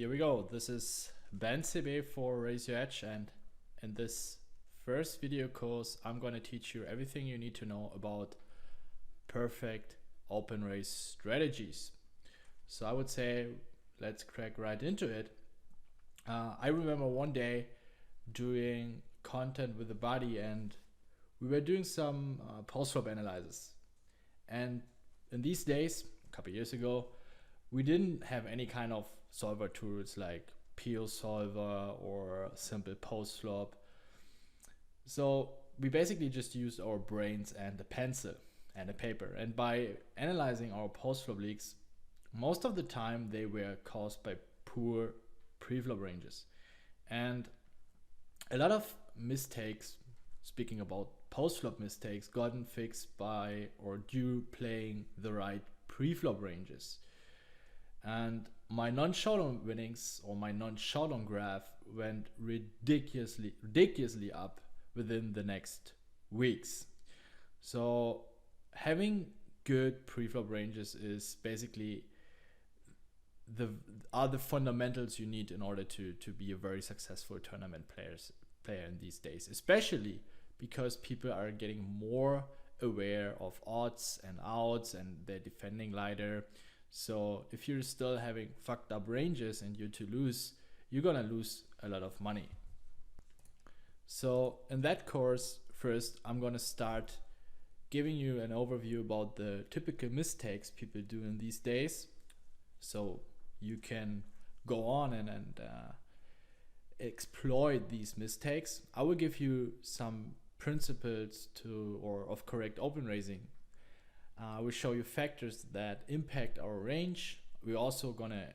here we go. This is Ben CB for Raise Your Edge, and in this first video course I'm going to teach you everything you need to know about perfect open race strategies. So I would say let's crack right into it. I remember one day doing content with a buddy and we were doing some post-flop analysis, and in these days, a couple years ago, we didn't have any kind of solver tools like PO solver or simple post flop. So we basically just used our brains and a pencil and a paper. And by analyzing our post flop leaks, most of the time they were caused by poor pre-flop ranges. And a lot of mistakes, speaking about post flop mistakes, gotten fixed by or due playing the right pre-flop ranges. And my non-showdown winnings or my non-showdown graph went ridiculously up within the next weeks. So having good pre-flop ranges is basically the fundamentals you need in order to be a very successful tournament player in these days, especially because people are getting more aware of odds and outs and they're defending lighter. So if you're still having fucked up ranges and you're to lose, you're gonna lose a lot of money. So in that course, first I'm gonna start giving you an overview about the typical mistakes people do in these days, so you can go on and exploit these mistakes. I will give you some principles of correct open raising. We show you factors that impact our range. We're also gonna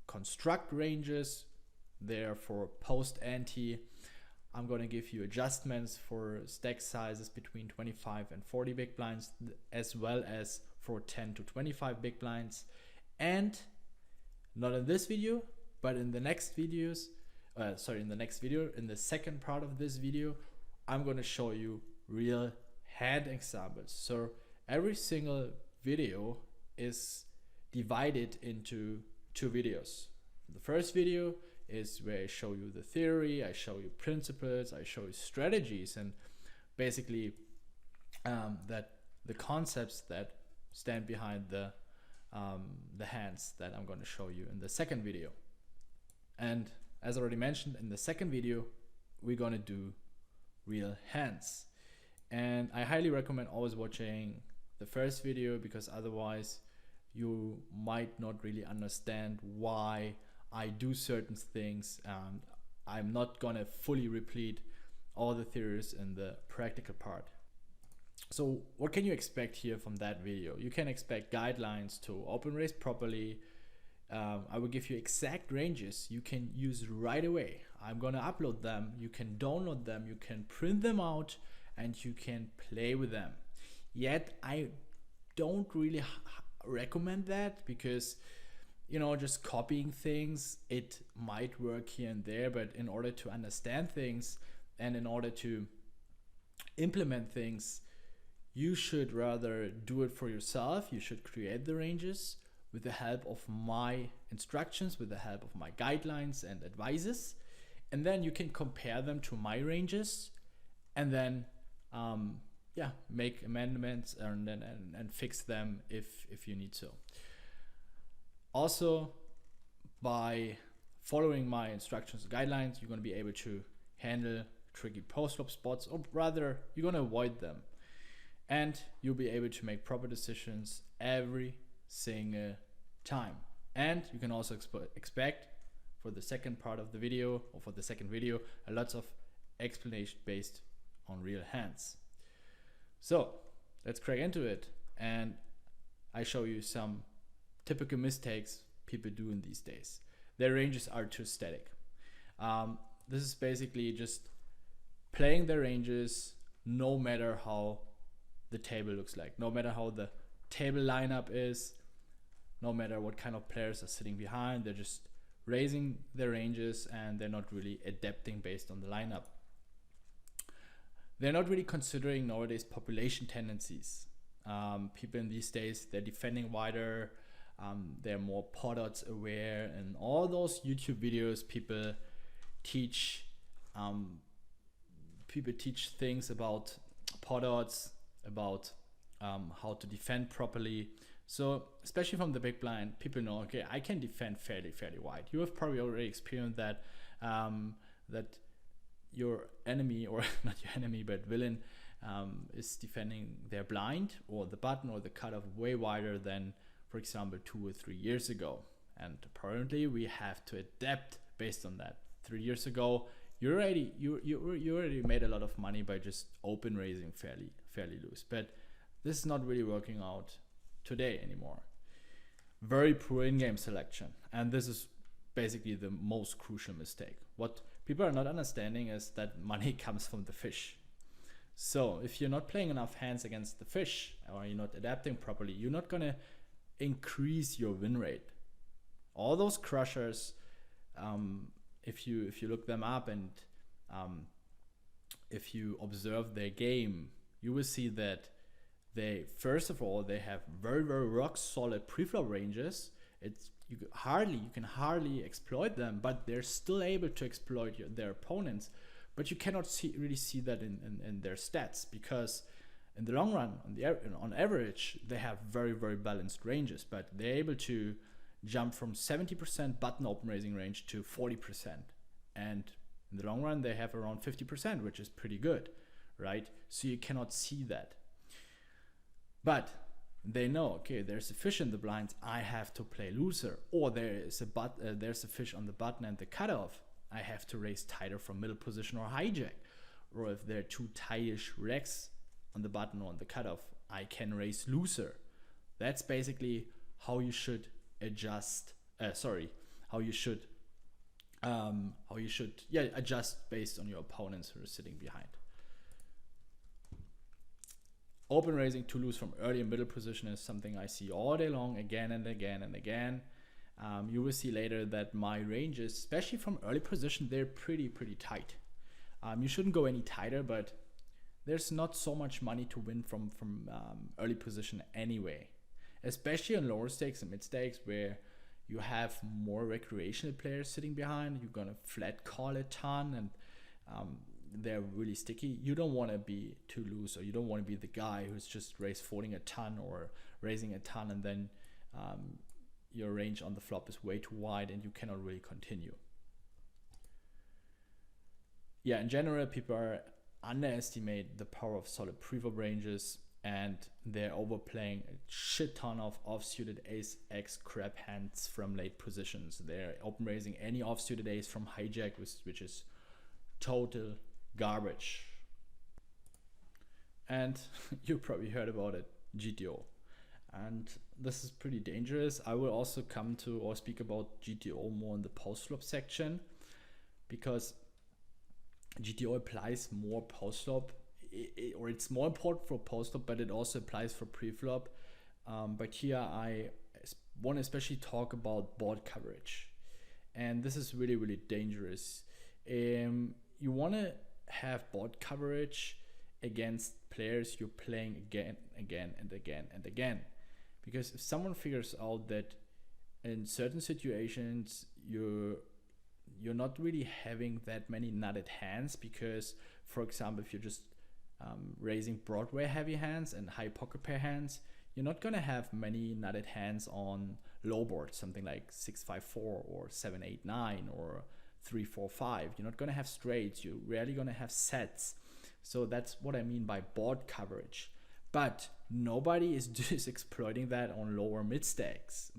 construct ranges there for post ante. I'm gonna give you adjustments for stack sizes between 25 and 40 big blinds, as well as for 10 to 25 big blinds. And not in this video, but in the next videos, in the second part of this video, I'm gonna show you real hand examples. So every single video is divided into two videos. The first video is where I show you the theory, I show you principles, I show you strategies, and basically that the concepts that stand behind the hands that I'm going to show you in the second video. And as already mentioned, in the second video, we're going to do real hands. And I highly recommend always watching the first video, because otherwise you might not really understand why I do certain things, and I'm not gonna fully repeat all the theories in the practical part. So what can you expect here from that video? You can expect guidelines to open race properly. I will give you exact ranges you can use right away. I'm gonna upload them, you can download them, you can print them out, and you can play with them. Yet I don't really recommend that, because just copying things, it might work here and there, but in order to understand things and in order to implement things, you should rather do it for yourself. You should create the ranges with the help of my instructions, with the help of my guidelines and advices, and then you can compare them to my ranges and then make amendments and fix them if you need to. Also, by following my instructions and guidelines, you're going to be able to handle tricky post-flop spots, or rather you're going to avoid them, and you'll be able to make proper decisions every single time. And you can also expect for the second part of the video, or for the second video, a lot of explanation based on real hands. So let's crack into it, and I show you some typical mistakes people do in these days. Their ranges are too static. This is basically just playing their ranges no matter how the table looks like, no matter how the table lineup is, no matter what kind of players are sitting behind. They're just raising their ranges and they're not really adapting based on the lineup. They're not really considering nowadays population tendencies. People in these days, they're defending wider, They're more pot odds aware, and all those YouTube videos teach people teach things about pot odds, about how to defend properly. So especially from the big blind, people know, okay, I can defend fairly wide. You have probably already experienced that that your enemy, or not your enemy, but villain, is defending their blind or the button or the cutoff way wider than, for example, 2 or 3 years ago. And apparently we have to adapt based on that. 3 years ago, you already made a lot of money by just open raising fairly loose, but this is not really working out today anymore. Very poor in-game selection, and this is basically the most crucial mistake. What people are not understanding is that money comes from the fish. So if you're not playing enough hands against the fish, or you're not adapting properly, you're not gonna increase your win rate. All those crushers, if you look them up and if you observe their game, you will see that they, first of all, they have very rock solid preflop ranges. You can hardly exploit them, but they're still able to exploit their opponents. But you cannot really see that in their stats, because in the long run, on average, they have very balanced ranges, but they're able to jump from 70% button open raising range to 40%. And in the long run, they have around 50%, which is pretty good, right? So you cannot see that. But they know, okay, there's a fish in the blinds, I have to play looser. Or there's a fish on the button and the cutoff, I have to raise tighter from middle position or hijack. Or if there are two tightish racks on the button or on the cutoff, I can raise looser. That's basically how you should adjust. How you should adjust based on your opponents who are sitting behind. Open raising too loose from early and middle position is something I see all day long, again and again and again. You will see later that my ranges, especially from early position, they're pretty tight. You shouldn't go any tighter, but there's not so much money to win from early position anyway, especially on lower stakes and mid stakes, where you have more recreational players sitting behind. You're gonna flat call a ton, and they're really sticky. You don't want to be too loose, or you don't want to be the guy who's just raise folding a ton or raising a ton, and then your range on the flop is way too wide and you cannot really continue. Yeah, in general, people underestimate the power of solid preflop ranges, and they're overplaying a shit ton of offsuited ace x crap hands from late positions. They're open raising any offsuited ace from hijack, which is total garbage. And you probably heard about it, GTO. And this is pretty dangerous. I will also come to or speak about GTO more in the post-flop section, because GTO applies more post-flop, or it's more important for post-flop, but it also applies for pre-flop. But here I want to especially talk about board coverage. And this is really dangerous. You want to have board coverage against players you're playing again and again. Because if someone figures out that in certain situations you're not really having that many nutted hands, because, for example, if you're just raising Broadway heavy hands and high pocket pair hands, you're not going to have many nutted hands on low board, something like 6-5-4 or 7-8-9 or 3-4-5. You're not going to have straights. You're rarely going to have sets. So that's what I mean by board coverage. But nobody is just exploiting that on lower mid stakes.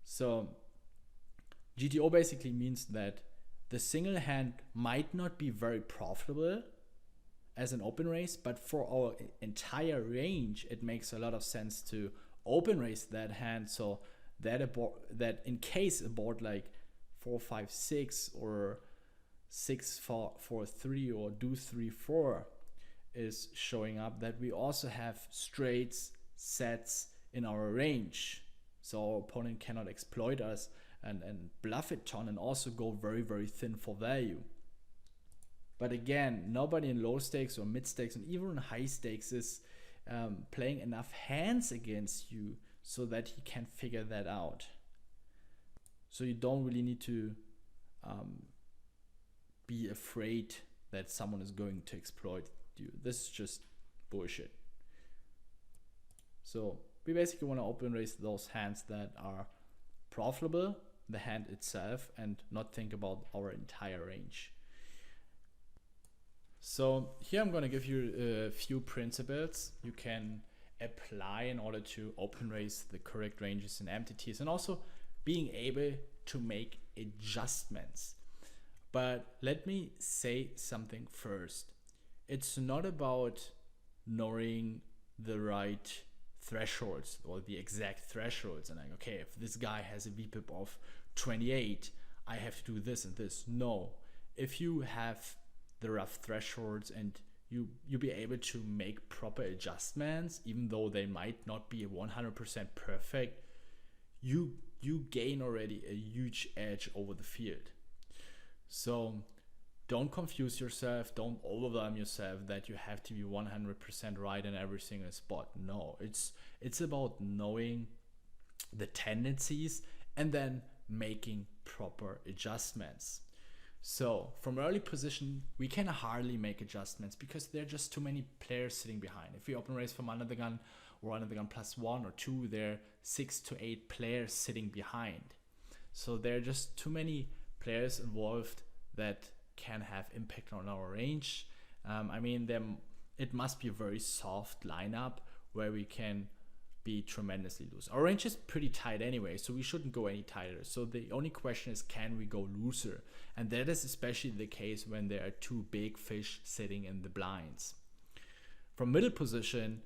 So GTO basically means that the single hand might not be very profitable as an open raise, but for our entire range, it makes a lot of sense to open raise that hand, so that in case a board like 4-5-6 or 6-4-3 or do 3-4 is showing up, that we also have straights, sets in our range, so our opponent cannot exploit us and bluff it ton and also go very thin for value. But again, nobody in low stakes or mid stakes and even high stakes is playing enough hands against you so that he can figure that out. So you don't really need to be afraid that someone is going to exploit you. This is just bullshit. So we basically want to open raise those hands that are profitable, the hand itself, and not think about our entire range. So here I'm going to give you a few principles you can apply in order to open raise the correct ranges and MTTs, and also being able to make adjustments. But let me say something first. It's not about knowing the right thresholds or the exact thresholds and like, okay, if this guy has a VPIP of 28, I have to do this and this. No, if you have the rough thresholds and you'll be able to make proper adjustments, even though they might not be 100% perfect, you gain already a huge edge over the field. So don't confuse yourself, don't overwhelm yourself that you have to be 100% right in every single spot. No, it's about knowing the tendencies and then making proper adjustments. So from early position, we can hardly make adjustments because there are just too many players sitting behind. If we open raise from under the gun or under the gun +1 or 2, there are 6 to 8 players sitting behind. So there are just too many players involved that can have impact on our range. I mean, it must be a very soft lineup where we can be tremendously loose. Our range is pretty tight anyway, so we shouldn't go any tighter. So the only question is, can we go looser? And that is especially the case when there are two big fish sitting in the blinds. From middle position,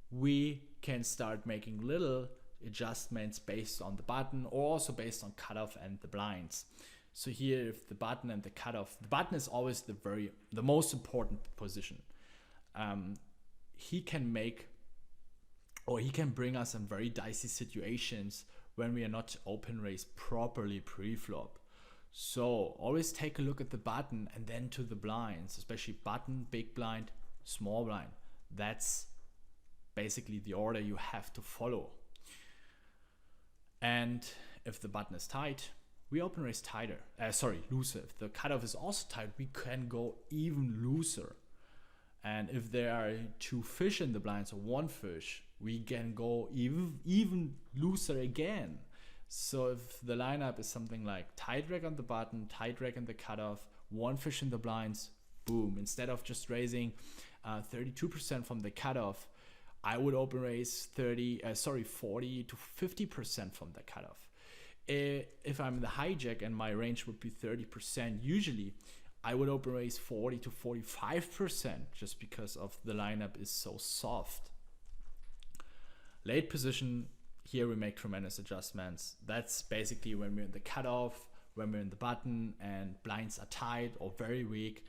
we can start making little adjustments based on the button or also based on cutoff and the blinds. So here, if the button and the cutoff, the button is always the most important position. He can bring us in very dicey situations when we are not open raise properly pre-flop. So always take a look at the button and then to the blinds, especially button, big blind, small blind. That's basically the order you have to follow. And if the button is tight, we open raise looser. If the cutoff is also tight, we can go even looser. And if there are two fish in the blinds or one fish, we can go even looser again. So if the lineup is something like tight reg on the button, tight reg in the cutoff, one fish in the blinds, boom. Instead of just raising 32% from the cutoff, I would open raise 40 to 50% from the cutoff. If I'm the hijack and my range would be 30%, usually I would open raise 40 to 45% just because of the lineup is so soft. Late position, here we make tremendous adjustments. That's basically when we're in the cutoff, when we're in the button and blinds are tight or very weak.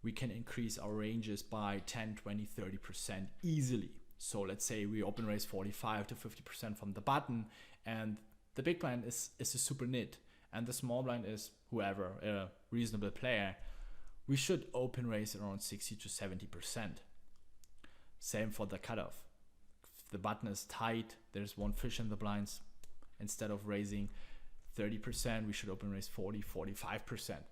We can increase our ranges by 10, 20, 30% easily. So let's say we open raise 45 to 50% from the button and the big blind is a super nit and the small blind is whoever, a reasonable player. We should open raise around 60 to 70%. Same for the cutoff. If the button is tight, there's one fish in the blinds. Instead of raising 30%, we should open raise 40, 45%.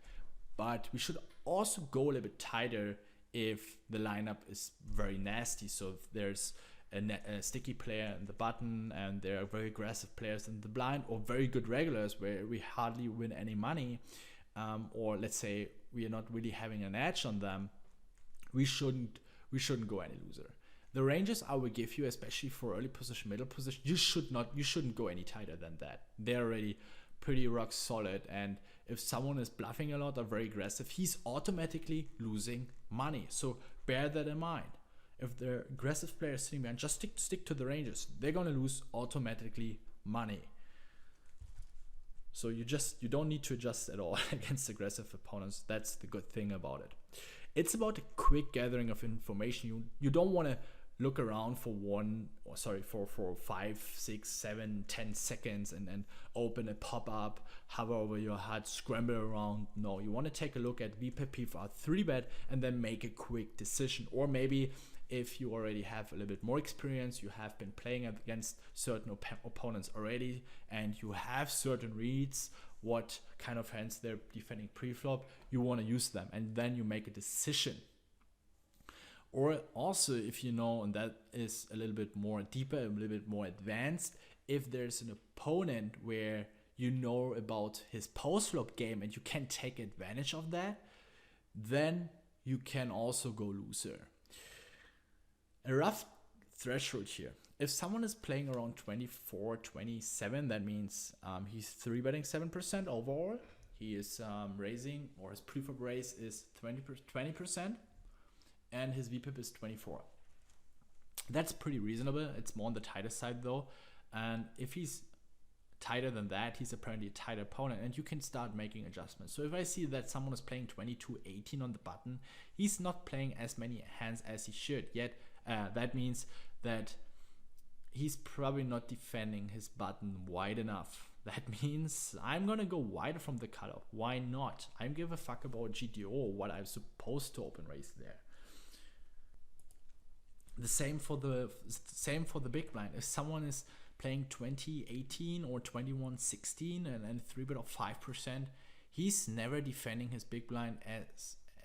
But we should also go a little bit tighter if the lineup is very nasty. So if there's a sticky player in the button and there are very aggressive players in the blind or very good regulars where we hardly win any money, or let's say we are not really having an edge on them, we shouldn't go any loser. The ranges I will give you, especially for early position, middle position, you shouldn't go any tighter than that. They're already pretty rock solid, and if someone is bluffing a lot or very aggressive, he's automatically losing money. So bear that in mind. If the aggressive player is sitting behind, just stick to the ranges. They're gonna lose automatically money. So you don't need to adjust at all against aggressive opponents. That's the good thing about it. It's about a quick gathering of information. You don't want to look around for 5, 6, 7, 10 seconds and open a pop-up, hover over your HUD, scramble around. No, you want to take a look at VPIP for 3-bet and then make a quick decision. Or maybe if you already have a little bit more experience, you have been playing against certain opponents already, and you have certain reads what kind of hands they're defending pre-flop, you want to use them, and then you make a decision. Or also, if you know, and that is a little bit more deeper, a little bit more advanced, if there's an opponent where you know about his post-flop game and you can take advantage of that, then you can also go loser. A rough threshold here. If someone is playing around 24, 27, that means he's 3-betting 7% overall. He is raising, or his pre-flop raise is 20%, and his VPIP is 24. That's pretty reasonable. It's more on the tighter side though. And if he's tighter than that, he's apparently a tighter opponent, and you can start making adjustments. So if I see that someone is playing 22-18 on the button, he's not playing as many hands as he should yet. That means that he's probably not defending his button wide enough. That means I'm gonna go wider from the cutoff. Why not? I don't give a fuck about GTO, what I'm supposed to open raise there. The same for the big blind. If someone is playing 20-18 or 21-16 and 3-bet of 5%, he's never defending his big blind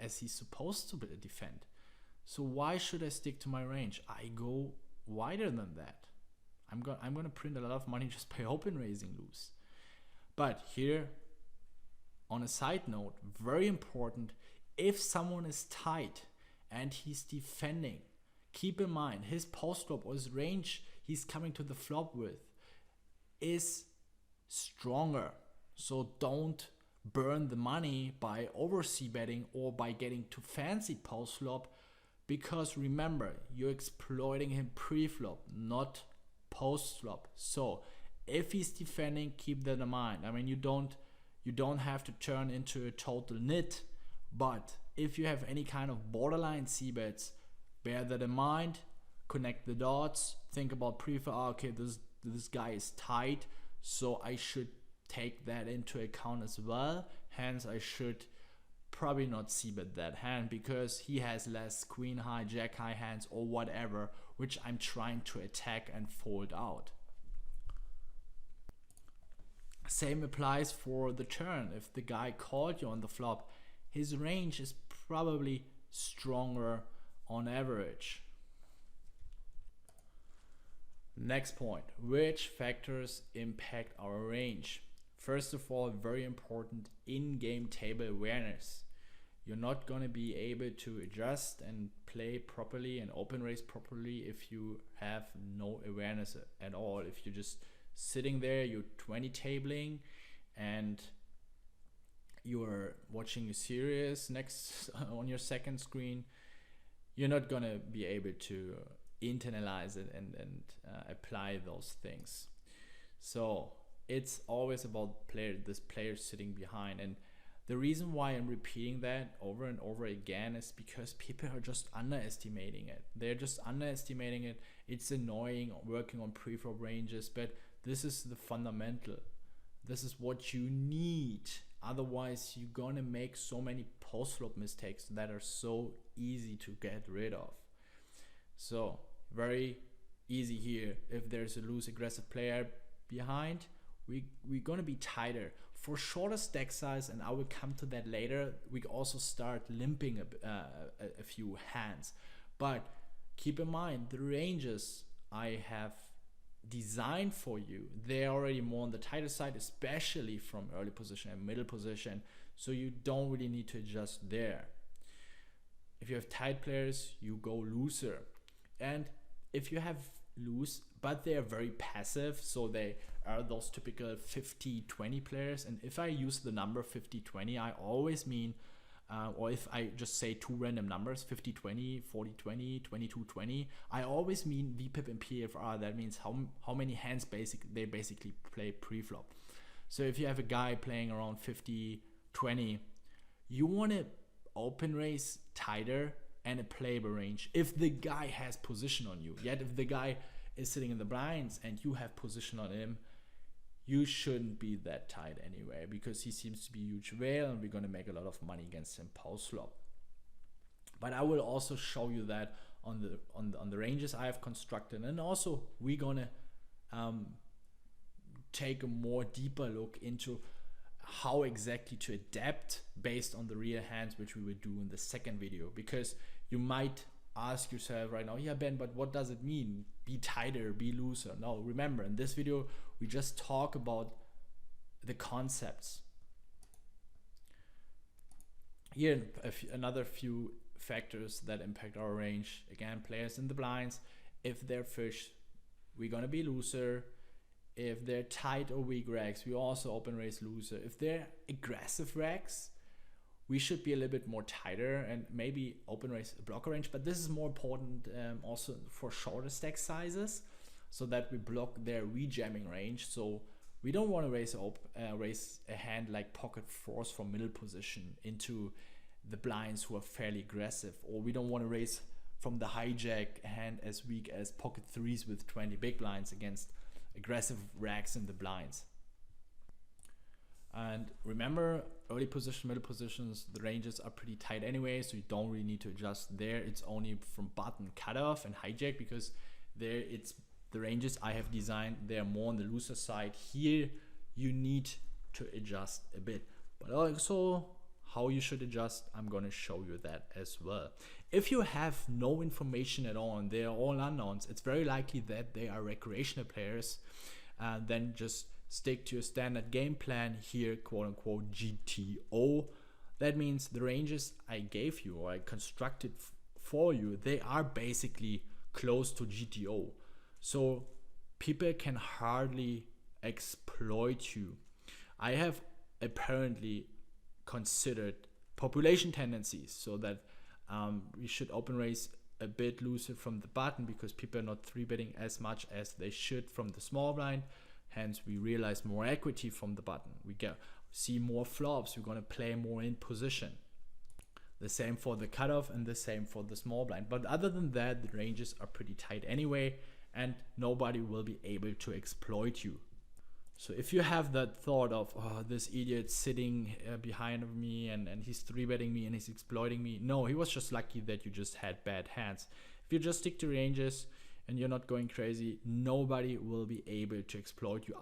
as he's supposed to defend. So why should I stick to my range? I go wider than that. I'm gonna print a lot of money just by open raising loose. But here, on a side note, very important, if someone is tight and he's defending, keep in mind his post flop or his range he's coming to the flop with is stronger. So don't burn the money by over c-betting or by getting too fancy post flop, because remember, you're exploiting him pre-flop, not post-flop. So if he's defending, keep that in mind. I mean, you don't have to turn into a total nit, but if you have any kind of borderline c-bets, bear that in mind, connect the dots, think about pre-flop. Okay, this guy is tight, so I should take that into account as well. Hence, I should probably not c-bet that hand because he has less queen high, jack high hands or whatever, which I'm trying to attack and fold out. Same applies for the turn. If the guy called you on the flop, his range is probably stronger on average. Next point, which factors impact our range? First of all, very important, in-game table awareness. You're not going to be able to adjust and play properly and open raise properly if you have no awareness at all. If you're just sitting there, you're 20 tabling and you're watching a series next on your second screen, you're not going to be able to internalize it and apply those things. So it's always about this player sitting behind. And the reason why I'm repeating that over and over again is because people are just underestimating it. They're just underestimating it. It's annoying working on pre-flop ranges, but this is the fundamental. This is what you need. Otherwise, you're gonna make so many post-flop mistakes that are so easy to get rid of. So very easy here. If there's a loose aggressive player behind, we're gonna be tighter. For shorter stack size, and I will come to that later, we also start limping a few hands. But keep in mind, the ranges I have designed for you, they're already more on the tighter side, especially from early position and middle position. So you don't really need to adjust there. If you have tight players, you go looser. And if you have loose, but they are very passive, so they are those typical 50-20 players. And if I use the number 50-20, I always mean, or if I just say two random numbers, 50-20, 40-20, 22-20, I always mean VPIP and PFR. That means how many hands they basically play pre-flop. So if you have a guy playing around 50-20, you want to open raise tighter and a playable range if the guy has position on you. Yet if the guy is sitting in the blinds and you have position on him, you shouldn't be that tight anyway, because he seems to be a huge whale and we're going to make a lot of money against him post flop. But I will also show you that on the ranges I have constructed. And also we're gonna take a more deeper look into how exactly to adapt based on the real hands, which we will do in the second video. Because you might ask yourself right now, yeah Ben, but what does it mean, be tighter, be looser? No, remember, in this video we just talk about the concepts. Here another few factors that impact our range. Again, players in the blinds, if they're fish, we're gonna be looser. If they're tight or weak racks, we also open raise looser. If they're aggressive racks, we should be a little bit more tighter and maybe open raise a blocker range. But this is more important also for shorter stack sizes, so that we block their rejamming range. So we don't want to raise a hand like pocket fours from middle position into the blinds who are fairly aggressive, or we don't want to raise from the hijack a hand as weak as pocket threes with 20 big blinds against aggressive racks in the blinds. And remember, early position, middle positions, the ranges are pretty tight anyway, so you don't really need to adjust there. It's only from button cutoff and hijack, because there it's the ranges I have designed, they're more on the looser side. Here you need to adjust a bit, but also how you should adjust, I'm gonna show you that as well. If you have no information at all and they're all unknowns, it's very likely that they are recreational players. Then just stick to your standard game plan here, quote unquote GTO. That means the ranges I gave you or I constructed for you, they are basically close to GTO. So people can hardly exploit you. I have apparently considered population tendencies, so that we should open raise a bit looser from the button, because people are not 3-betting as much as they should from the small blind. Hence we realize more equity from the button. We see more flops, we're going to play more in position. The same for the cutoff and the same for the small blind. But other than that, the ranges are pretty tight anyway, and nobody will be able to exploit you. So if you have that thought of, oh, this idiot sitting behind me and he's 3-betting me and he's exploiting me. No, he was just lucky that you just had bad hands. If you just stick to ranges and you're not going crazy, nobody will be able to exploit you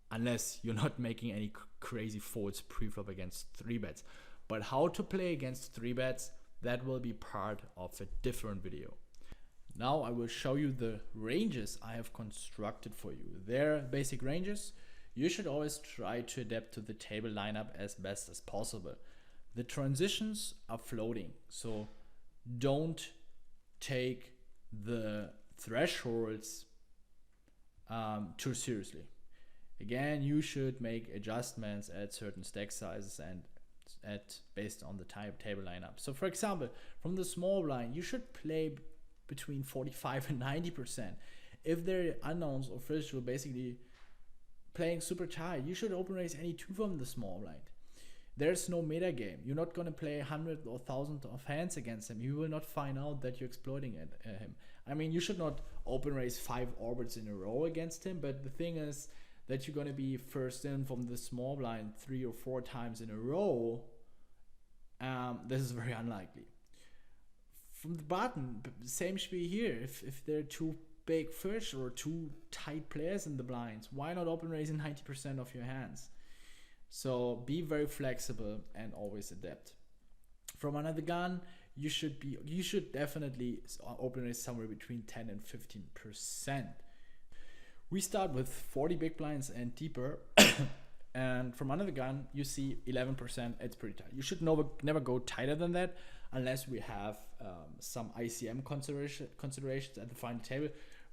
unless you're not making any crazy folds pre-flop against 3-bets. But how to play against 3-bets, that will be part of a different video. Now I will show you the ranges I have constructed for you. They're basic ranges. You should always try to adapt to the table lineup as best as possible. The transitions are floating, so don't take the thresholds too seriously. Again, you should make adjustments at certain stack sizes and based on the table lineup. So for example, from the small blind, you should play between 45 and 90%. If they're unknowns or fish who are basically playing super tight, you should open raise any two from the small blind. There's no meta game. You're not going to play 100 or 1,000 of hands against him. You will not find out that you're exploiting him. I mean, you should not open raise 5 orbits in a row against him, but the thing is that you're going to be first in from the small blind 3 or 4 times in a row. This is very unlikely. From the button, same should be here. If there are 2 big fish or 2 tight players in the blinds, why not open raising 90% of your hands? So be very flexible and always adapt. From another gun, you should definitely open raise somewhere between 10 and 15%. We start with 40 big blinds and deeper. And from another gun, you see 11%. It's pretty tight. You should never go tighter than that, unless we have some ICM considerations at the final table.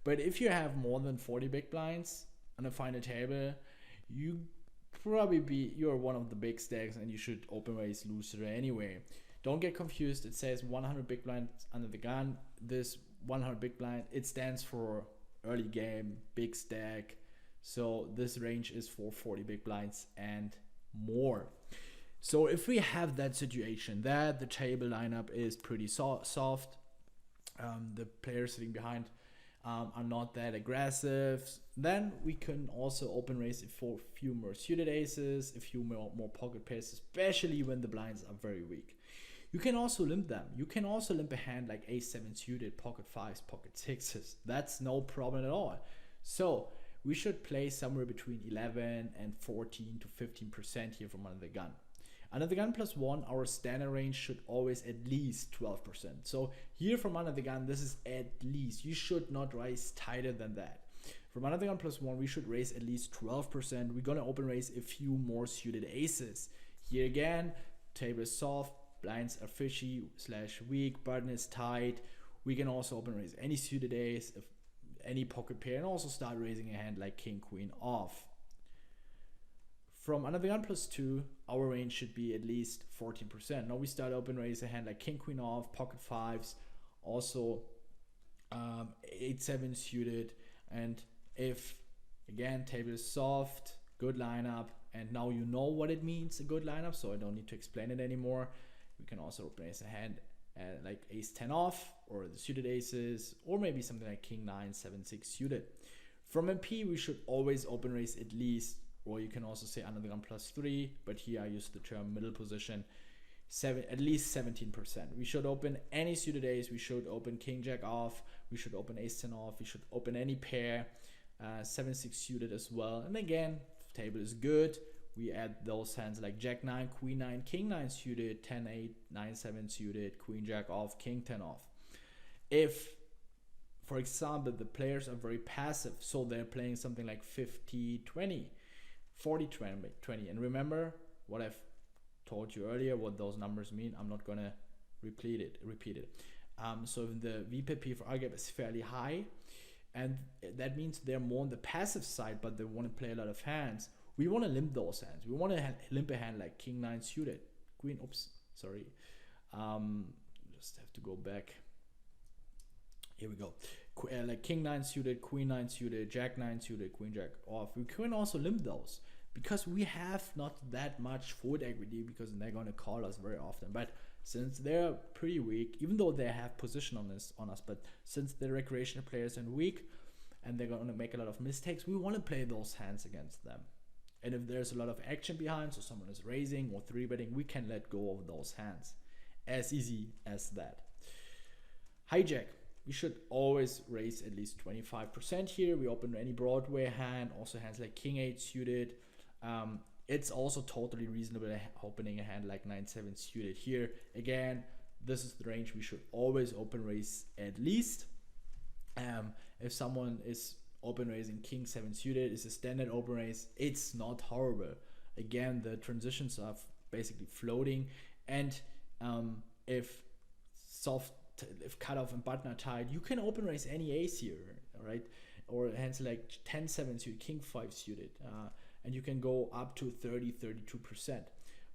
But if you have more than 40 big blinds on the final table, you're one of the big stacks and you should open raise looser anyway. Don't get confused. It says 100 big blinds under the gun. This 100 big blind, it stands for early game, big stack. So this range is for 40 big blinds and more. So if we have that situation that the table lineup is pretty soft, the players sitting behind are not that aggressive, then we can also open raise for a few more suited aces, a few more pocket pairs, especially when the blinds are very weak. You can also limp them. You can also limp a hand like ace-7 suited, pocket fives, pocket sixes. That's no problem at all. So we should play somewhere between 11 and 14 to 15% here from under the gun. Under the gun +1, our standard range should always at least 12%. So here from under the gun, this is at least. You should not raise tighter than that. From under the gun +1, we should raise at least 12%. We're gonna open raise a few more suited aces. Here again, table is soft, blinds are fishy / weak, button is tight. We can also open raise any suited ace, if any pocket pair, and also start raising a hand like king, queen off. From under the gun +2, our range should be at least 14%. Now we start open raise a hand like king, queen off, pocket fives, also 8-7 suited. And if, again, table is soft, good lineup, and now you know what it means, a good lineup, so I don't need to explain it anymore. We can also open raise a hand like ace-10 off, or the suited aces, or maybe something like king-9, 7-6 suited. From MP, we should always open raise at least, or you can also say under the gun +3, but here I use the term middle position, at least 17%. We should open any suited ace, we should open king-jack off, we should open ace-10 off, we should open any pair, 7-6 suited as well. And again, if table is good, we add those hands like jack-9, queen-9, king-9 suited, 10-8, 9-7 suited, queen-jack off, king-10 off. If, for example, the players are very passive, so they're playing something like 50-20, 40-20, and remember what I've told you earlier, what those numbers mean. I'm not gonna repeat it. So the VPP for RGAP is fairly high, and that means they're more on the passive side, but they want to play a lot of hands. We want to limp those hands. We want to limp a hand like king-9 suited, queen. Oops, sorry. Just have to go back. Here we go. Like king-9 suited, queen-9 suited, jack-9 suited, queen-jack off. We can also limp those because we have not that much forward equity, because they're going to call us very often. But since they're pretty weak, even though they have position on us, but since they're recreational players and weak, and they're going to make a lot of mistakes, we want to play those hands against them. And if there's a lot of action behind, so someone is raising or 3-betting, we can let go of those hands. As easy as that. Hijack. We should always raise at least 25% here. We open any Broadway hand, also hands like king-8 suited. It's also totally reasonable opening a hand like 9-7 suited here. Again, this is the range we should always open raise at least. If someone is open raising king-7 suited, is a standard open raise, it's not horrible. Again, the transitions are basically floating, and if cutoff and button are tied, you can open raise any ace here, right? Or hands like 10-7 suited, king-5 suited, and you can go up to 30-32%.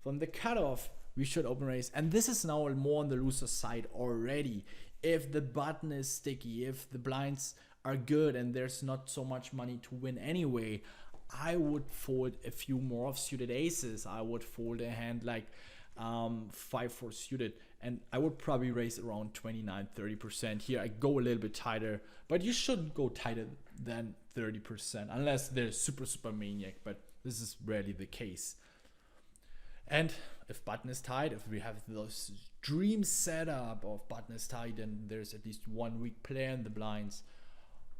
From the cutoff, we should open raise, and this is now more on the loser side already. If the button is sticky, if the blinds are good and there's not so much money to win anyway, I would fold a few more of suited aces. I would fold a hand like 5-4 suited, and I would probably raise around 29-30%. Here I go a little bit tighter, but you shouldn't go tighter than 30% unless they're super maniac, but this is rarely the case. And if button is tight, if we have those dream setup of button is tight and there's at least one weak player in the blinds,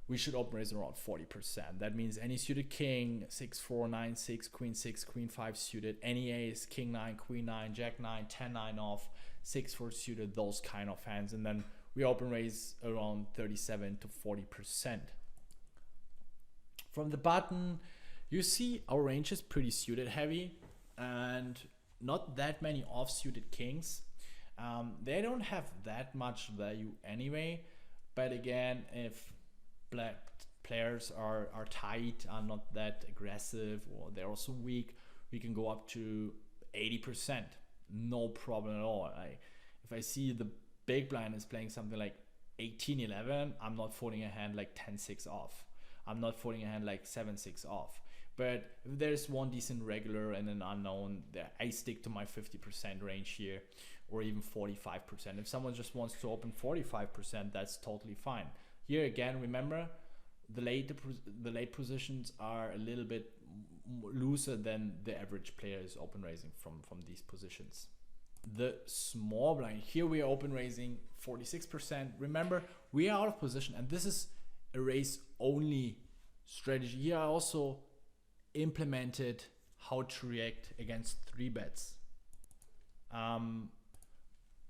we should open raise around 40%. That means any suited king, 6-4, 9-6, queen 6, queen 5 suited, any ace, king 9, queen 9, jack 9, 10-9 off, 6-4 suited, those kind of hands. And then we open raise around 37-40%. From the button, you see our range is pretty suited heavy and not that many off-suited kings. They don't have that much value anyway, but again, if black players are tight, are not that aggressive, or they're also weak, we can go up to 80%, no problem at all. If I see the big blind is playing something like 18-11, I'm not folding a hand like 10-6 off. I'm not folding a hand like 7-6 off. But if there's one decent regular and an unknown, I stick to my 50% range here, or even 45%. If someone just wants to open 45%, that's totally fine. Here again, remember, the late positions are a little bit looser than the average player is open raising from these positions. the small blind. Here we are open raising 46%. Remember, we are out of position, and this is a raise only strategy. Here I also implemented how to react against 3-bets.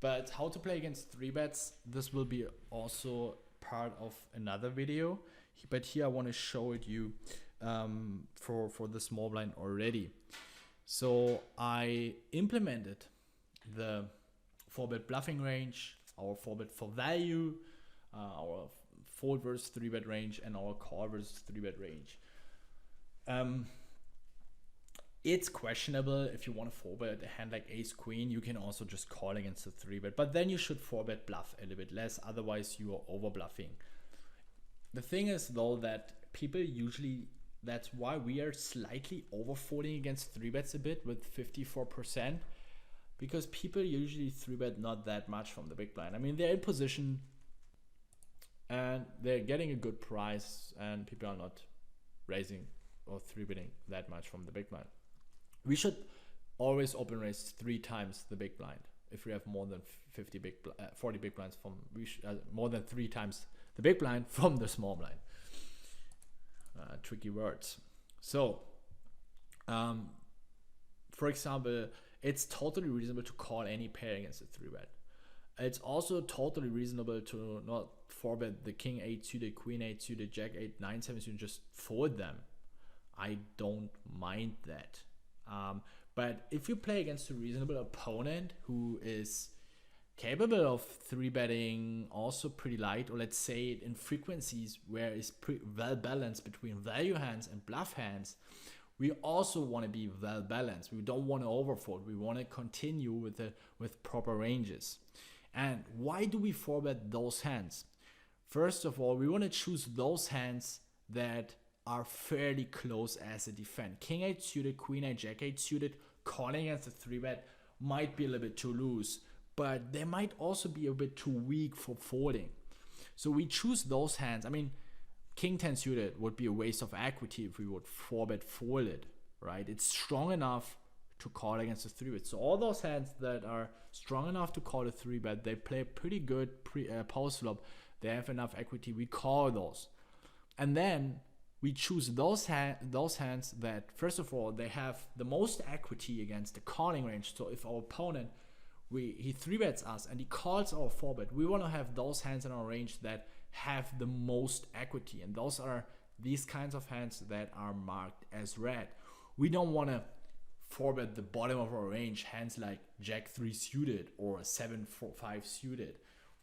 But how to play against 3-bets, this will be also part of another video. But here I want to show it you for the small blind already. So I implemented the 4-bet bluffing range, our 4-bet for value, our fold versus 3-bet range, and our call versus 3-bet range. It's questionable if you want to 4-bet a hand like ace queen. You can also just call against the 3-bet, but then you should 4-bet bluff a little bit less, otherwise you are over bluffing. The thing is though that people usually, that's why we are slightly over folding against 3-bets a bit with 54%, because people usually 3-bet not that much from the big blind. I mean, they're in position and they're getting a good price, and people are not raising or 3-betting that much from the big blind. We should always open raise 3 times the big blind. If we have more than 40 big blinds from, more than 3 times the big blind from the small blind. Tricky words. So, for example, it's totally reasonable to call any pair against a 3-bet. It's also totally reasonable to not 4-bet the king 8 suited, queen 8 suited, jack 8, 9, 7 suited, just fold them. I don't mind that. But if you play against a reasonable opponent who is capable of 3-betting also pretty light, or let's say it in frequencies where it's pretty well balanced between value hands and bluff hands, we also want to be well balanced. We don't want to overfold. We want to continue with proper ranges. And why do we 4-bet those hands? First of all, we want to choose those hands that are fairly close as a defend. King 8 suited, queen 8, jack 8 suited, calling against a 3-bet might be a little bit too loose, but they might also be a bit too weak for folding. So we choose those hands. I mean, king 10 suited would be a waste of equity if we would 4-bet fold it, right? It's strong enough to call against a 3-bet. So all those hands that are strong enough to call a 3-bet, they play pretty good post flop. They have enough equity. We call those. And then we choose those hands that, first of all, they have the most equity against the calling range. So if our opponent, he 3-bets us and he calls our 4-bet, we want to have those hands in our range that have the most equity. And those are these kinds of hands that are marked as red. We don't want to 4-bet the bottom of our range, hands like jack 3 suited or 7-4-5 suited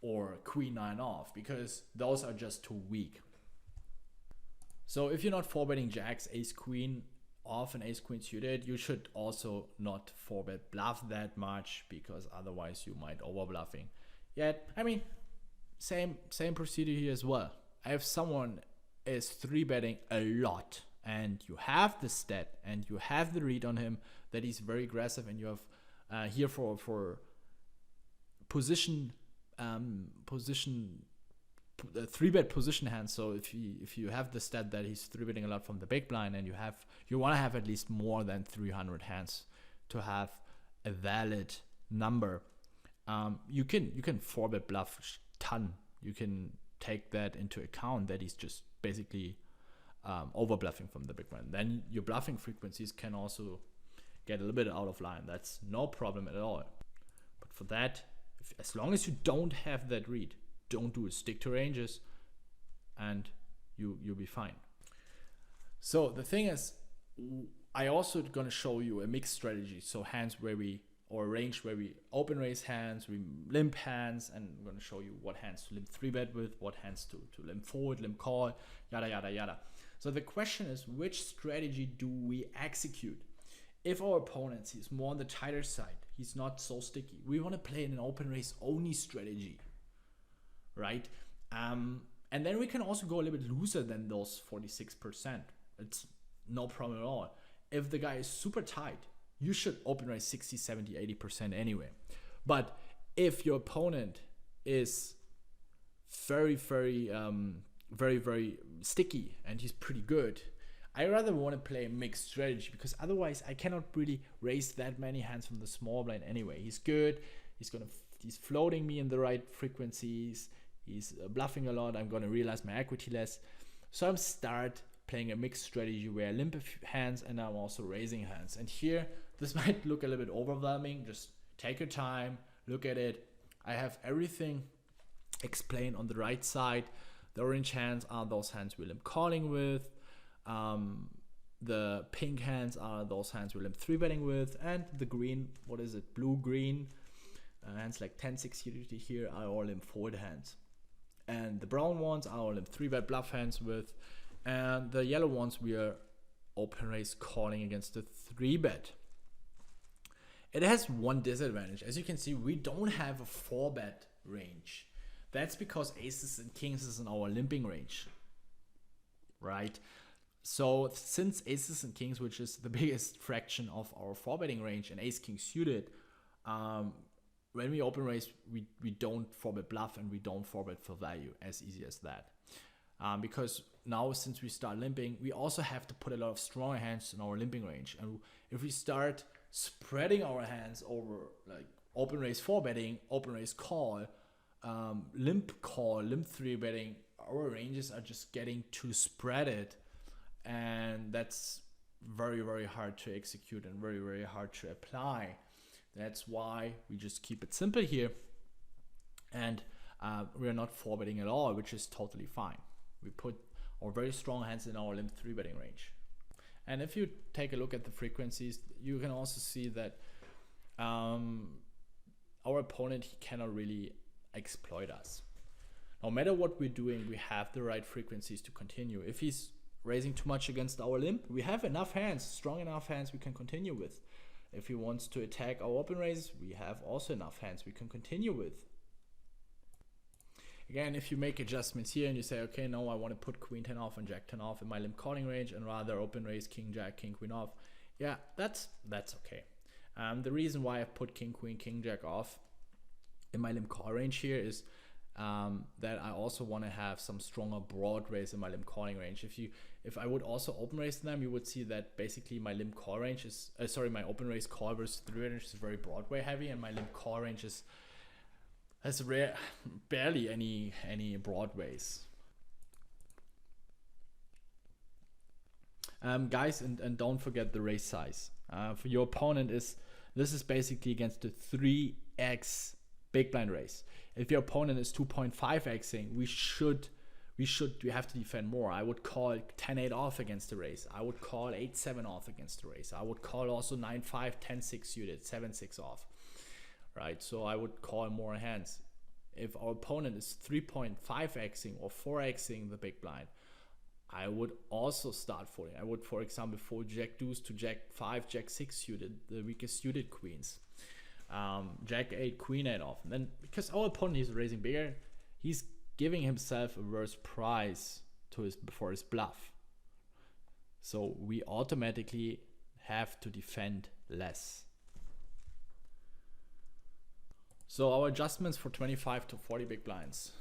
or queen 9 off, because those are just too weak. So if you're not 4-betting jacks, ace queen off and ace queen suited, you should also not 4-bet bluff that much, because otherwise you might over bluffing. Yet, I mean, same procedure here as well. If someone is 3-betting a lot and you have the stat and you have the read on him that he's very aggressive, and you have here for position 3-bet position hands. So if you have the stat that he's 3-betting a lot from the big blind, and you want to have at least more than 300 hands to have a valid number, you can 4-bet bluff ton. You can take that into account, that he's just basically over bluffing from the big blind. Then your bluffing frequencies can also get a little bit out of line. That's no problem at all. But for that, as long as you don't have that read, don't do it. Stick to ranges and you'll be fine. So the thing is, I also gonna show you a mixed strategy. So hands where we, or a range where we open raise hands, we limp hands, and I'm gonna show you what hands to limp 3-bet with, what hands to limp forward, limp call, yada yada yada. So the question is, which strategy do we execute? If our opponent is more on the tighter side, he's not so sticky, we want to play in an open raise only strategy, right? And then we can also go a little bit looser than those 46%. It's no problem at all. If the guy is super tight, you should open raise 60, 70, 80% anyway. But if your opponent is very sticky and he's pretty good, I rather want to play a mixed strategy, because otherwise I cannot really raise that many hands from the small blind anyway. He's good. He's floating me in the right frequencies. He's bluffing a lot. I'm gonna realize my equity less. So I'm start playing a mixed strategy where I limp hands and I'm also raising hands. And here, this might look a little bit overwhelming. Just take your time, look at it. I have everything explained on the right side. The orange hands are those hands we limp calling with. The pink hands are those hands we limp 3-betting with. And the green, what is it, blue-green, hands like 10-6 utility here are all limp fold hands. And the brown ones are all limp 3-bet bluff hands with. And the yellow ones we are open raise calling against the 3-bet. It has one disadvantage. As you can see, we don't have a 4-bet range. That's because aces and kings is in our limping range, right? So since aces and kings, which is the biggest fraction of our 4-betting range, and ace king suited, when we open raise, we don't 4-bet bluff and we don't 4-bet for value, as easy as that. Because now, since we start limping, we also have to put a lot of stronger hands in our limping range. And if we start spreading our hands over like open raise 4-betting, open raise call, limp 3-betting, our ranges are just getting too spread it. And that's very, very hard to execute and very, very hard to apply. That's why we just keep it simple here. And we're not 4-betting at all, which is totally fine. We put our very strong hands in our limp 3-betting range. And if you take a look at the frequencies, you can also see that our opponent, he cannot really exploit us. No matter what we're doing, we have the right frequencies to continue. If he's raising too much against our limp, we have enough hands, strong enough hands we can continue with. If he wants to attack our open raise, we have also enough hands we can continue with. Again, if you make adjustments here and you say, okay, no, I want to put queen 10 off and jack 10 off in my limp calling range and rather open raise king jack, king queen off, yeah, that's okay. The reason why I put king queen, king jack off in my limp call range here is that I also want to have some stronger broad raise in my limp calling range. If I would also open raise them, you would see that basically my limp call range is my open raise call versus 3 range is very Broadway heavy, and my limp call range has barely any broadways. Guys, and don't forget the raise size. For your opponent, this is basically against the 3x big blind raise. If your opponent is 2.5xing, we have to defend more. I would call 10-8 off against the raise. I would call 8-7 off against the raise. I would call also 9-5, 10-6 suited, 7-6 off. Right, so I would call more hands. If our opponent is 3.5xing or 4xing the big blind, I would also start folding. I would, for example, fold jack deuce to jack 5, jack 6 suited, the weakest suited queens. Jack 8, queen 8 off. And then because our opponent is raising bigger, he's giving himself a worse price for his bluff. So we automatically have to defend less. So our adjustments for 25 to 40 big blinds.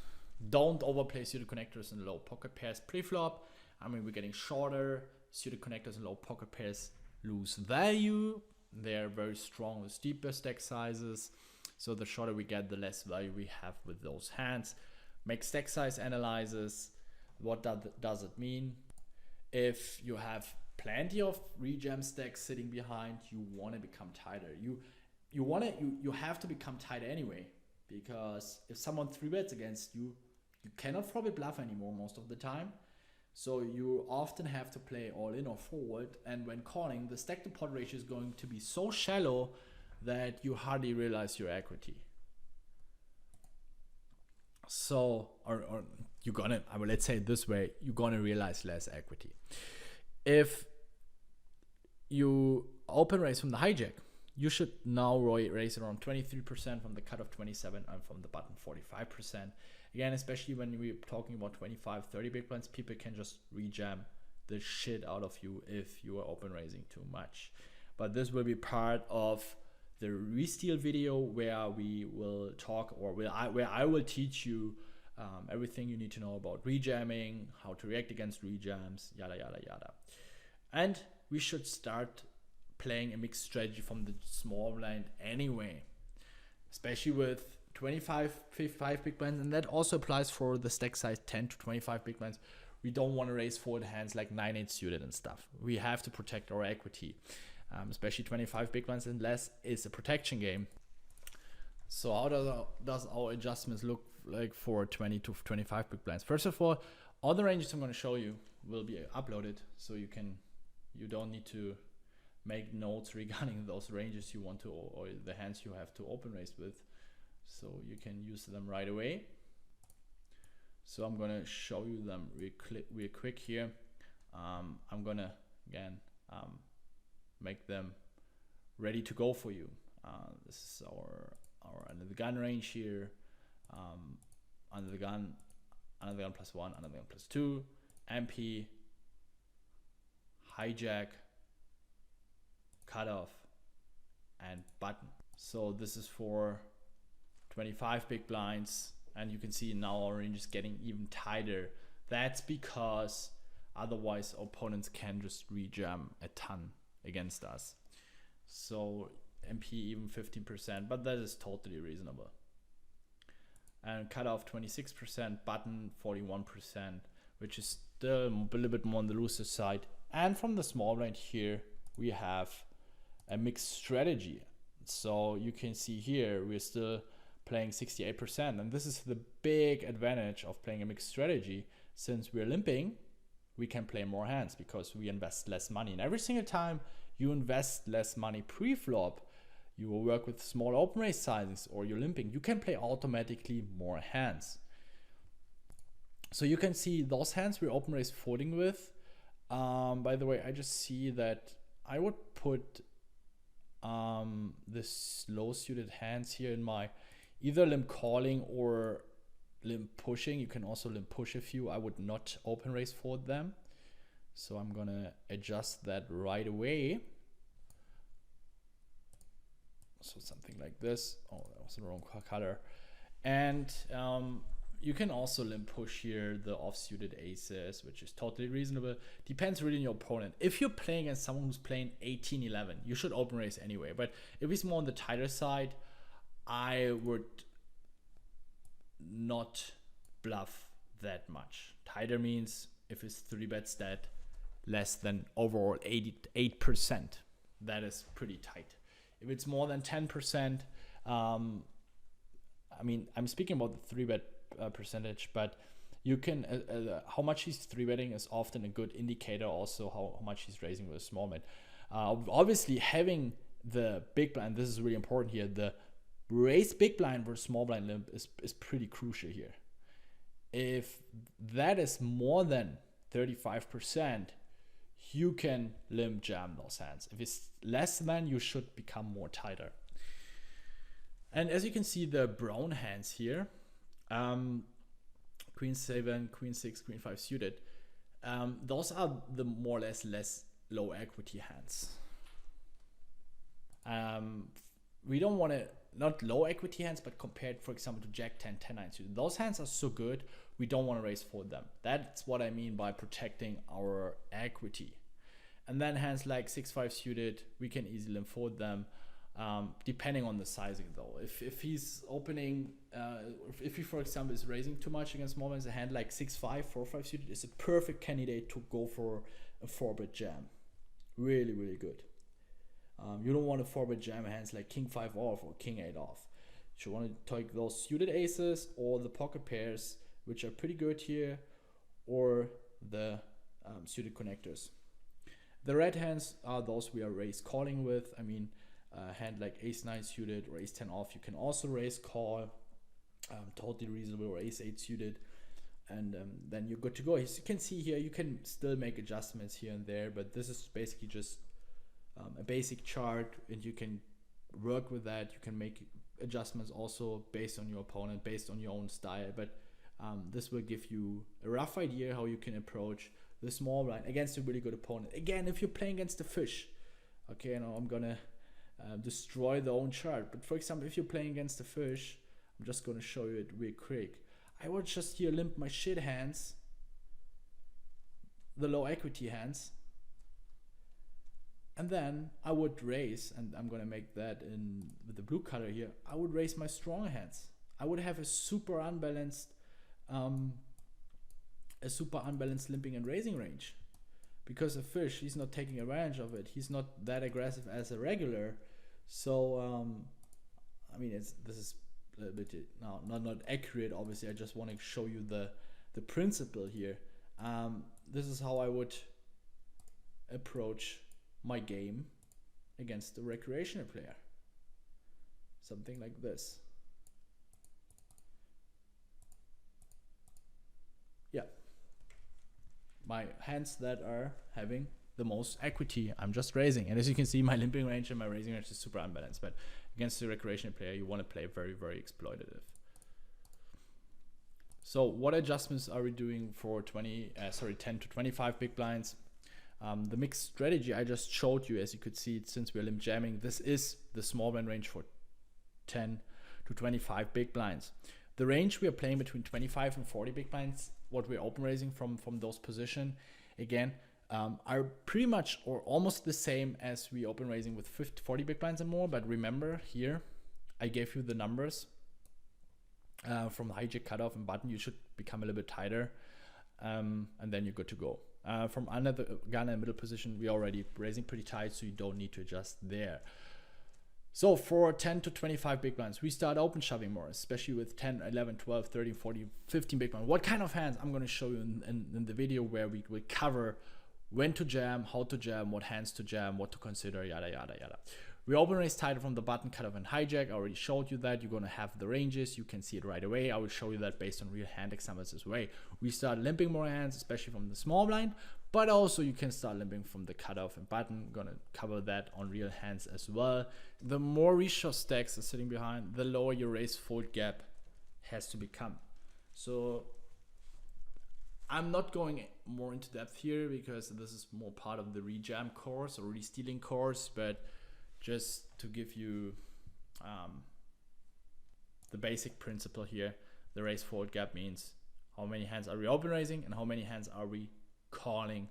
Don't overplay suited connectors and low pocket pairs pre-flop. I mean, we're getting shorter. Suited connectors and low pocket pairs lose value. They're very strong with steeper stack sizes. So the shorter we get, the less value we have with those hands. Make stack size analysis. What does it mean? If you have plenty of rejam stacks sitting behind, you want to become tighter. You have to become tighter anyway, because if someone 3-bets against you, you cannot probably bluff anymore most of the time. So you often have to play all in or forward, and when calling, the stack to pot ratio is going to be so shallow that you hardly realize your equity. So, let's say it this way, you're gonna realize less equity. If you open raise from the hijack, you should now raise around 23% from the cut of 27 and from the button 45%. Again, especially when we're talking about 25, 30 big blinds, people can just rejam the shit out of you if you are open raising too much. But this will be part of the Resteal video where we will talk, or where I will teach you everything you need to know about rejamming, how to react against rejams, yada, yada, yada. And we should start playing a mixed strategy from the small blind anyway, especially with 25, 55 big blinds. And that also applies for the stack size 10 to 25 big blinds. We don't want to raise forward hands like 9-8 suited and stuff. We have to protect our equity, especially 25 big blinds and less is a protection game. So how does our adjustments look like for 20 to 25 big blinds? First of all the ranges I'm going to show you will be uploaded, so you don't need to make notes regarding those ranges you want to, or the hands you have to open raise with, so you can use them right away. So I'm gonna show you them real quick here. I'm gonna again make them ready to go for you. This is our under the gun range here. Under the gun +1, under the gun +2, MP, hijack, cutoff, and button. So this is for 25 big blinds, and you can see now our range is getting even tighter. That's because otherwise opponents can just rejam a ton against us. So MP even 15%, but that is totally reasonable. And cutoff 26%, button 41%, which is still a little bit more on the looser side. And from the small blind here, we have a mixed strategy. So you can see here, we're still playing 68%. And this is the big advantage of playing a mixed strategy. Since we're limping, we can play more hands because we invest less money. And every single time you invest less money pre-flop, you will work with small open raise sizes, or you're limping, you can play automatically more hands. So you can see those hands we're open raise folding with. By the way, I just see that I would put this low suited hands here in my either limp calling or limp pushing. You can also limp push a few. I would not open raise fold them. So I'm gonna adjust that right away. So something like this. Oh, that was the wrong color. And you can also limp push here the off-suited aces, which is totally reasonable. Depends really on your opponent. If you're playing against someone who's playing 18-11, you should open raise anyway. But if it's more on the tighter side, I would not bluff that much. Tighter means if it's 3-bet stat, less than overall 88%. That is pretty tight. If it's more than 10%, I mean, I'm speaking about the 3-bet percentage, but you can, how much he's 3-betting is often a good indicator also how much he's raising with a small bet. Obviously, having the big blind, this is really important here, the raise big blind versus small blind limp is pretty crucial here. If that is more than 35%, you can limp jam those hands. If it's less than, you should become more tighter. And as you can see, the brown hands here, Queen 7, Queen 6, Queen 5 suited, those are the more or less low equity hands. We don't want to, not low equity hands, but compared, for example, to Jack 10, 10, 9 suited. Those hands are so good, we don't want to raise for them. That's what I mean by protecting our equity. And then hands like 6-5 suited, we can easily limp fold them, depending on the sizing though. If he's opening, if he, for example, is raising too much against small blinds, a hand like 6-5, 4-5 suited is a perfect candidate to go for a 4-bet jam. Really, really good. You don't want to 4-bet jam hands like King 5 off or King 8 off. You want to take those suited aces or the pocket pairs, which are pretty good here, or the suited connectors. The red hands are those we are raise calling with. I mean, a hand like Ace 9 suited or Ace 10 off, you can also raise call, totally reasonable, or Ace 8 suited, and then you're good to go. As you can see here, you can still make adjustments here and there, but this is basically just a basic chart, and you can work with that. You can make adjustments also based on your opponent, based on your own style, but this will give you a rough idea how you can approach the small blind against a really good opponent. Again, if you're playing against the fish, okay, now I'm gonna destroy the own chart, but for example, if you're playing against the fish, I'm just gonna show you it real quick. I would just here limp my shit hands, the low equity hands, And then I would raise, and I'm gonna make that in with the blue color here. I would raise my stronger hands. I would have a super unbalanced limping and raising range, because a fish, he's not taking advantage of it. He's not that aggressive as a regular. So I mean, this is a little bit now not accurate. Obviously, I just want to show you the principle here. This is how I would approach my game against a recreational player. Something like this. Yeah. My hands that are having the most equity, I'm just raising. And as you can see, my limping range and my raising range is super unbalanced. But against a recreational player, you want to play very, very exploitative. So what adjustments are we doing for 10 to 25 big blinds? The mixed strategy I just showed you, as you could see, since we're limp jamming, this is the small blind range for 10 to 25 big blinds. The range we are playing between 25 and 40 big blinds, what we're open raising from those position, again, are pretty much or almost the same as we open raising with 40 big blinds and more. But remember here, I gave you the numbers from the hijack, cutoff, and button. You should become a little bit tighter, and then you're good to go. From under the gun and middle position, we're already raising pretty tight, so you don't need to adjust there. So for 10 to 25 big blinds, we start open shoving more, especially with 10, 11, 12, 13, 14, 15 big blinds. What kind of hands? I'm going to show you in the video where we will cover when to jam, how to jam, what hands to jam, what to consider, yada, yada, yada. We open raise tighter from the button, cutoff, and hijack. I already showed you that. You're going to have the ranges. You can see it right away. I will show you that based on real hand examples as well. We start limping more hands, especially from the small blind, but also you can start limping from the cutoff and button. I'm going to cover that on real hands as well. The more reshove stacks are sitting behind, the lower your raise fold gap has to become. So I'm not going more into depth here because this is more part of the rejam course or re-stealing course, but just to give you the basic principle here, the raise fold gap means how many hands are we open raising and how many hands are we calling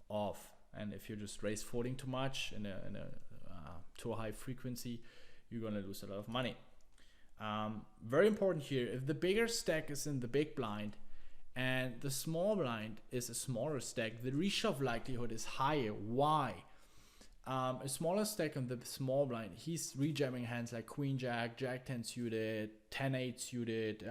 off. And if you're just raise folding too much in a too high frequency, you're gonna lose a lot of money. Very important here, if the bigger stack is in the big blind and the small blind is a smaller stack, the reshove likelihood is higher. Why? A smaller stack on the small blind, he's rejamming hands like Queen Jack, Jack 10 suited, 10-8 suited,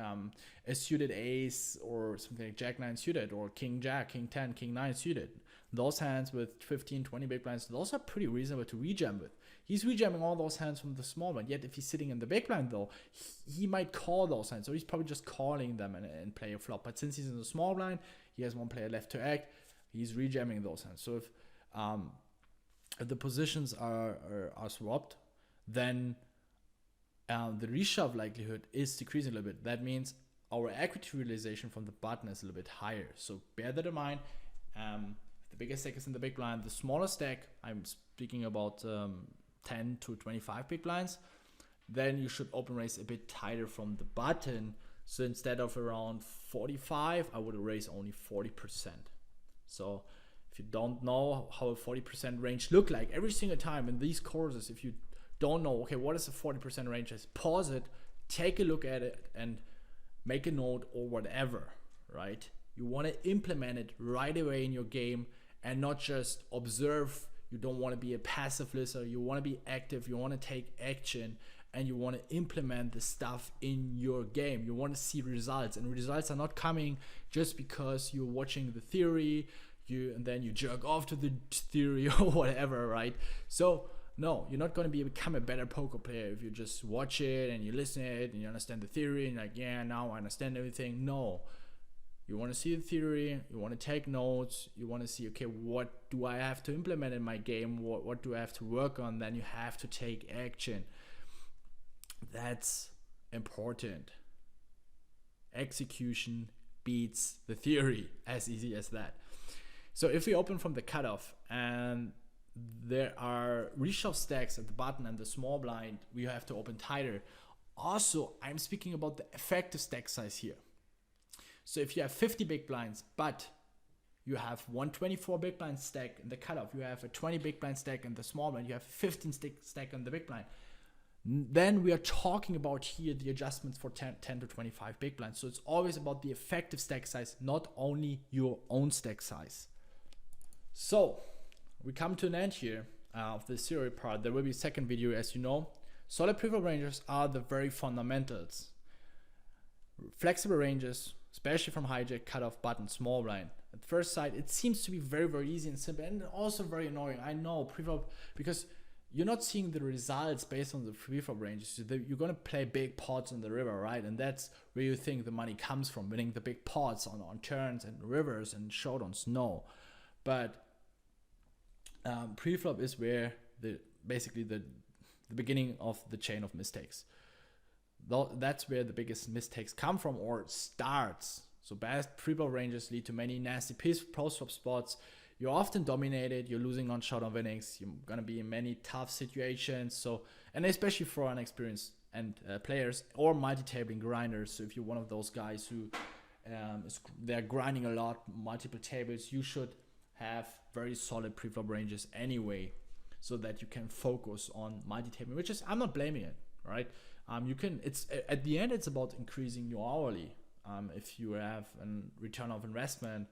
a suited ace, or something like Jack 9 suited, or King Jack, King 10, King 9 suited. Those hands with 15, 20 big blinds, those are pretty reasonable to rejam with. He's rejamming all those hands from the small blind, yet if he's sitting in the big blind though, he might call those hands, so he's probably just calling them and play a flop. But since he's in the small blind, he has one player left to act, he's rejamming those hands. So if the positions are swapped, then the reshove likelihood is decreasing a little bit. That means our equity realization from the button is a little bit higher. So bear that in mind. The bigger stack is in the big blind. The smaller stack, I'm speaking about 10 to 25 big blinds, then you should open raise a bit tighter from the button. So instead of around 45, I would raise only 40%. So if you don't know how a 40% range look like every single time in these courses, if you don't know, okay, what is a 40% range, just pause it, take a look at it and make a note or whatever, right? You want to implement it right away in your game and not just observe. You don't want to be a passive listener. You want to be active. You want to take action and you want to implement the stuff in your game. You want to see results, and results are not coming just because you're watching the theory, and then you jerk off to the theory or whatever, right? So no, you're not going to become a better poker player if you just watch it and you listen to it and you understand the theory and you're like, yeah, now I understand everything. No, you want to see the theory, you want to take notes, you want to see, okay, what do I have to implement in my game? What do I have to work on? Then you have to take action. That's important. Execution beats the theory, as easy as that. So if we open from the cutoff and there are reshove stacks at the button and the small blind, we have to open tighter. Also, I'm speaking about the effective stack size here. So if you have 50 big blinds, but you have 124 big blind stack in the cutoff, you have a 20 big blind stack in the small blind, you have 15 stack in the big blind. Then we are talking about here the adjustments for 10 to 25 big blinds. So it's always about the effective stack size, not only your own stack size. So we come to an end here of the theory part. There will be a second video, as you know. Solid preflop ranges are the very fundamentals. Flexible ranges, especially from hijack, cutoff, button, small blind. At first sight, it seems to be very, very easy and simple, and also very annoying. I know, preflop, because you're not seeing the results based on the preflop ranges. You're going to play big pots on the river, right? And that's where you think the money comes from, winning the big pots on turns and rivers and showdowns. No. But preflop is where basically the beginning of the chain of mistakes. That's where the biggest mistakes come from, or starts. So bad preflop ranges lead to many nasty post-flop spots. You're often dominated, you're losing on showdown winnings, you're gonna be in many tough situations. So, and especially for unexperienced and players or multi-tabling grinders. So if you're one of those guys who they're grinding a lot, multiple tables, you should have very solid preflop ranges anyway, so that you can focus on multi-tabling, which is, I'm not blaming it, right? You can, it's at the end, it's about increasing your hourly. If you have a return of investment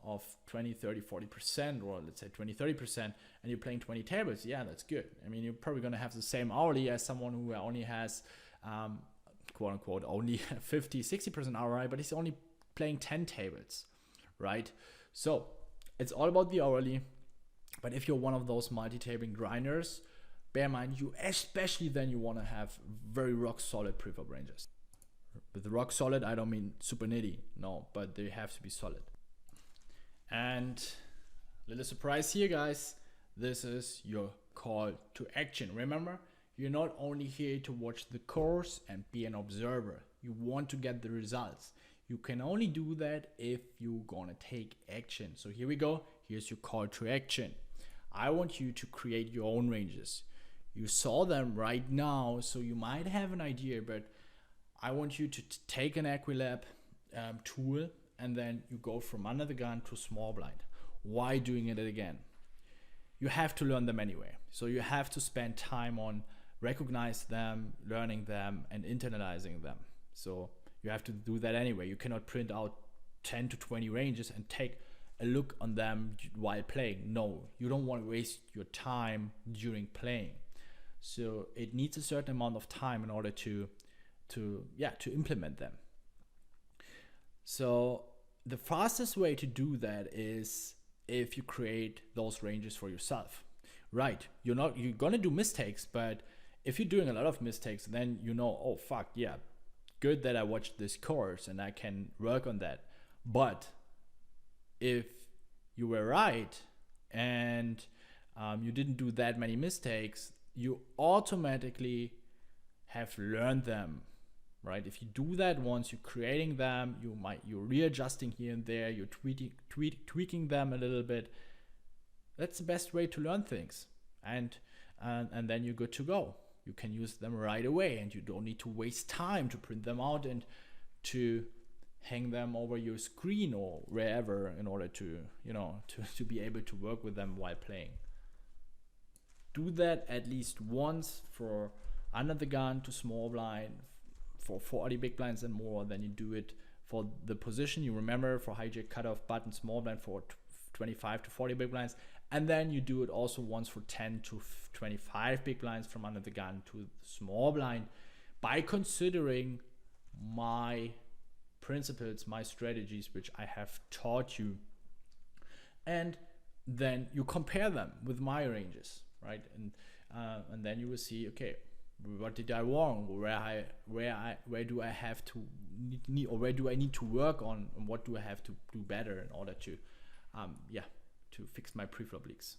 of 20, 30, 40%, or let's say 20, 30%, and you're playing 20 tables, yeah, that's good. I mean, you're probably going to have the same hourly as someone who only has, quote unquote, only 50, 60% hourly, but he's only playing 10 tables, right? So it's all about the hourly. But if you're one of those multi-tabling grinders, bear in mind, you especially then you want to have very rock solid preflop ranges. With rock solid, I don't mean super nitty, no, but they have to be solid. And little surprise here, guys, this is your call to action. Remember, you're not only here to watch the course and be an observer. You want to get the results. You can only do that if you're gonna take action. So here we go. Here's your call to action. I want you to create your own ranges. You saw them right now, so you might have an idea, but I want you to take an Equilab tool, and then you go from under the gun to small blind. Why doing it again? You have to learn them anyway. So you have to spend time on recognize them, learning them, and internalizing them. So you have to do that anyway. You cannot print out 10 to 20 ranges and take a look on them while playing. No, you don't want to waste your time during playing. So it needs a certain amount of time in order to implement them. So the fastest way to do that is if you create those ranges for yourself, right? You're gonna do mistakes, but if you're doing a lot of mistakes, then you know, oh fuck, yeah, good that I watched this course and I can work on that. But if you were right and you didn't do that many mistakes, you automatically have learned them. Right? If you do that once, you're creating them, you're readjusting here and there, you're tweaking them a little bit. That's the best way to learn things. And then you're good to go. You can use them right away, and you don't need to waste time to print them out and to hang them over your screen or wherever in order to be able to work with them while playing. Do that at least once for under the gun to small blind, for 40 big blinds and more. Then you do it for the position. You remember for hijack, cutoff, button, small blind for 25 to 40 big blinds. And then you do it also once for 10 to 25 big blinds from under the gun to small blind, by considering my principles, my strategies, which I have taught you. And then you compare them with my ranges, right? And then you will see, okay, what did I wrong? Where do I have to need, or where do I need to work on, and what do I have to do better in order to fix my preflop leaks?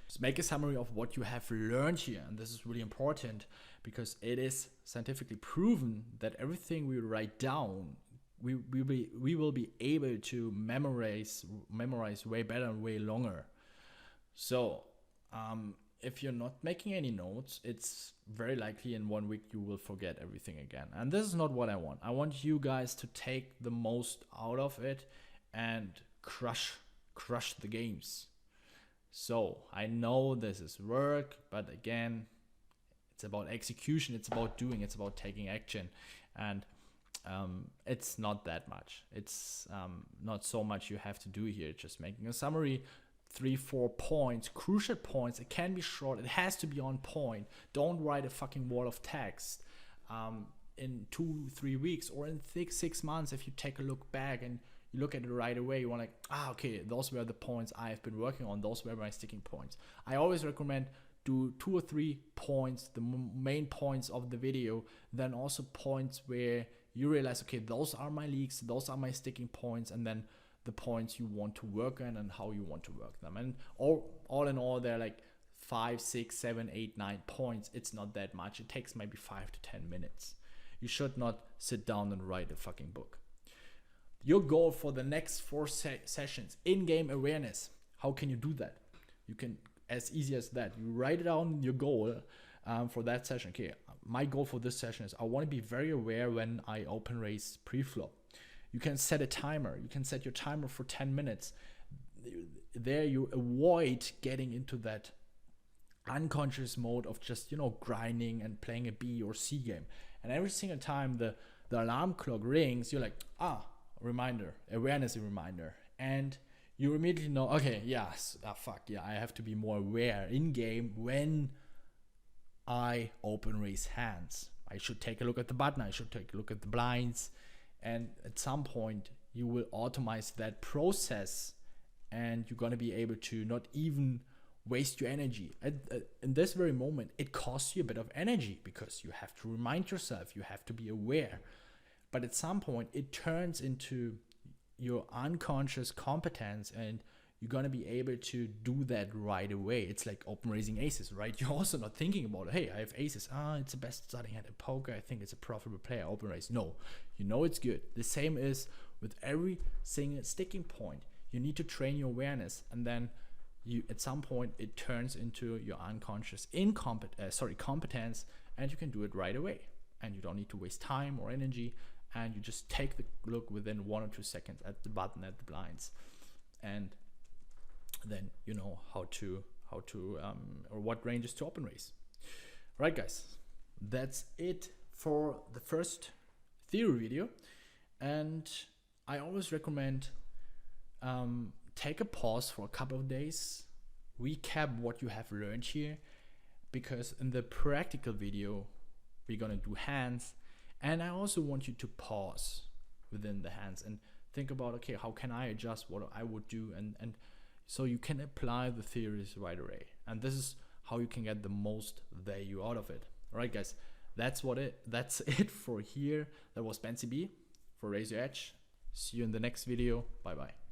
Just make a summary of what you have learned here, and this is really important because it is scientifically proven that everything we write down, we will be able to memorize way better and way longer. So if you're not making any notes, it's very likely in 1 week you will forget everything again. And this is not what I want. I want you guys to take the most out of it and crush crush the games. So I know this is work, but again, it's about execution, it's about doing, it's about taking action. And it's not that much. It's not so much you have to do here. Just making a summary, 3-4 points, crucial points. It can be short, it has to be on point. Don't write a fucking wall of text in 2-3 weeks or in 6 months. If you take a look back and you look at it right away, you want like, okay, those were the points I've been working on, those were my sticking points. I always recommend do 2 or 3 points, the main points of the video, then also points where you realize, okay, those are my leaks, those are my sticking points, and then the points you want to work on and how you want to work them. And all in all, they're like 5, 6, 7, 8, 9 points. It's not that much. It takes maybe 5 to 10 minutes. You should not sit down and write a fucking book. Your goal for the next 4 sessions, in-game awareness. How can you do that? You can, as easy as that, you write down your goal for that session. Okay, my goal for this session is I want to be very aware when I open race pre-flop. You can set a timer. You can set your timer for 10 minutes. There you avoid getting into that unconscious mode of just, grinding and playing a B or C game. And every single time the alarm clock rings, you're like, reminder, awareness reminder. And you immediately know, okay, yes, I have to be more aware in game when I open raise hands. I should take a look at the button. I should take a look at the blinds. And at some point, you will automate that process and you're going to be able to not even waste your energy. In this very moment, it costs you a bit of energy because you have to remind yourself, you have to be aware. But at some point, it turns into your unconscious competence and you're going to be able to do that right away. It's like open raising aces, right? You're also not thinking about, hey, I have aces. It's the best starting hand in poker. I think it's a profitable player, open raise. No, it's good. The same is with every single sticking point. You need to train your awareness, and then at some point it turns into your unconscious competence, and you can do it right away. And you don't need to waste time or energy, and you just take the look within 1 or 2 seconds at the button, at the blinds, and then you know how to or what ranges to open raise. Right, guys, that's it for the first theory video. And I always recommend take a pause for a couple of days, recap what you have learned here, because in the practical video we're gonna do hands, and I also want you to pause within the hands and think about, okay, how can I adjust what I would do, and so you can apply the theories right away. And this is how you can get the most value out of it. All right, guys, that's it for here. That was Benzi B for Raise Your Edge. See you in the next video. Bye bye.